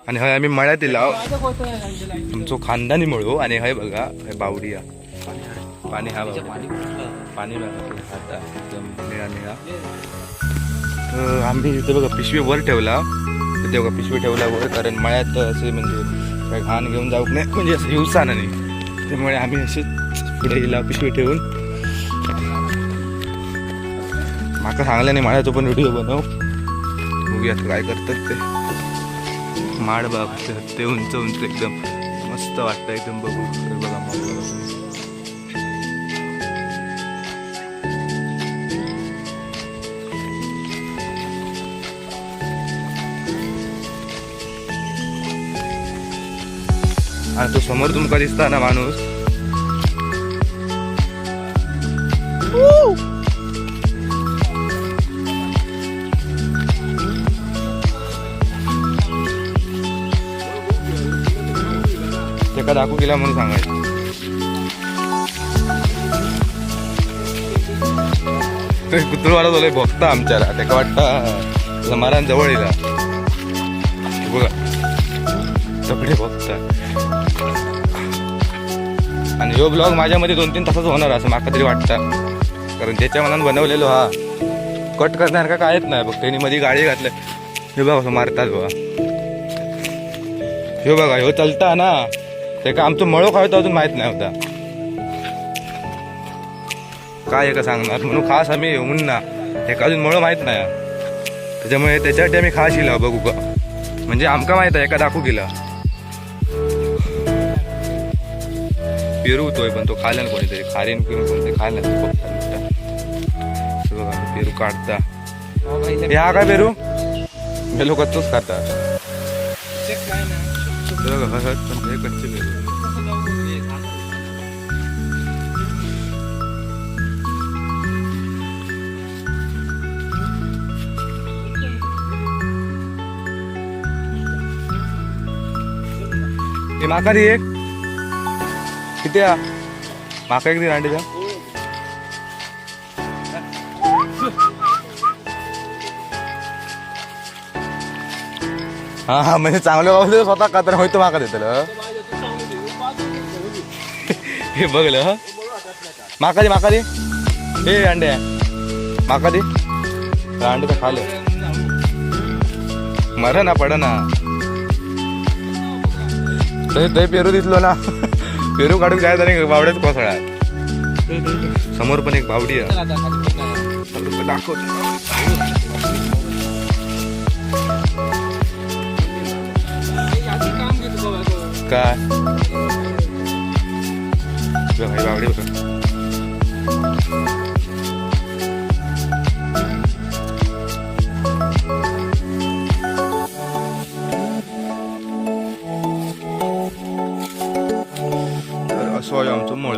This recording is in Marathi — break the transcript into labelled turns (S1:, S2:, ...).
S1: आणि हय आम्ही मळ्यात येला तुमचो खानदानी मळू आणि हय बघा हय बावडिया पाणी हा बघा पाणी बघा आता एकदम निळा निळा. आम्ही इथे बघा पिशवी वर ठेवला ते बघा पिशवी ठेवला वर कारण मळ्यात असे म्हणजे काय घाण घेऊन जाऊ नाही म्हणजे असं हिवसा नाही त्यामुळे आम्ही असे पुढे हिला पिशवी ठेवून माका सांगला नाही मळ्याचा पण व्हिडिओ बनव बघूयात काय करतात ते. माड बाग ते उंच उंच एकदम मस्त वाटतं एकदम बघू बघा आणि तो समोर तुमका दिसता ना माणूस त्याका दाखवू गेला म्हणून सांगायचं. कुत्रूवाला झालोय भोगता आमच्याला त्याका वाटतं मारान जवळ येला बघा सगळे भोगता. आणि ह्यो ब्लॉग माझ्यामध्ये 2-3 तासाच होणार असं माका तरी वाटतं कारण ज्याच्या मनात बनवलेलो हा कट करणार का कायच नाही बघ त्यांनी मध्ये गाडी घातलं हे बघा असं मारतात बघा ह्यो बघा ह्यो चलता ना ते का आमचं मळो काय अजून माहित नाही होता काय का सांगणार म्हणून खास आम्ही येऊन ना हे अजून मळो माहित नाही त्याच्यामुळे त्याच्यासाठी आम्ही खास येला बघू का म्हणजे आमका माहित आहे एका दाखवू गेला पेरू होतोय पण तो खायला ना कोणीतरी खारीन पिऊन कोणतरी खायला बघा पेरू काढता हे हा काय पेरू हे लोक तोच खातात पण हे कच्चे पेरू हे माका दे एक किती माका एक दे रांडीचा हा हा म्हणजे चांगलं बाबा स्वतः का तर होतो माका देतलं हे बघलं माका दे हे अंडे माका दे अंडे तर खाले मर ना पड ना ते पेरू दिसलो ना पेरू काढून जायचं आणि बावड्याच कोसळा समोर पण एक बावडी आहे दाखवतो काय बावडी बघा असं आहे आमचं मळ.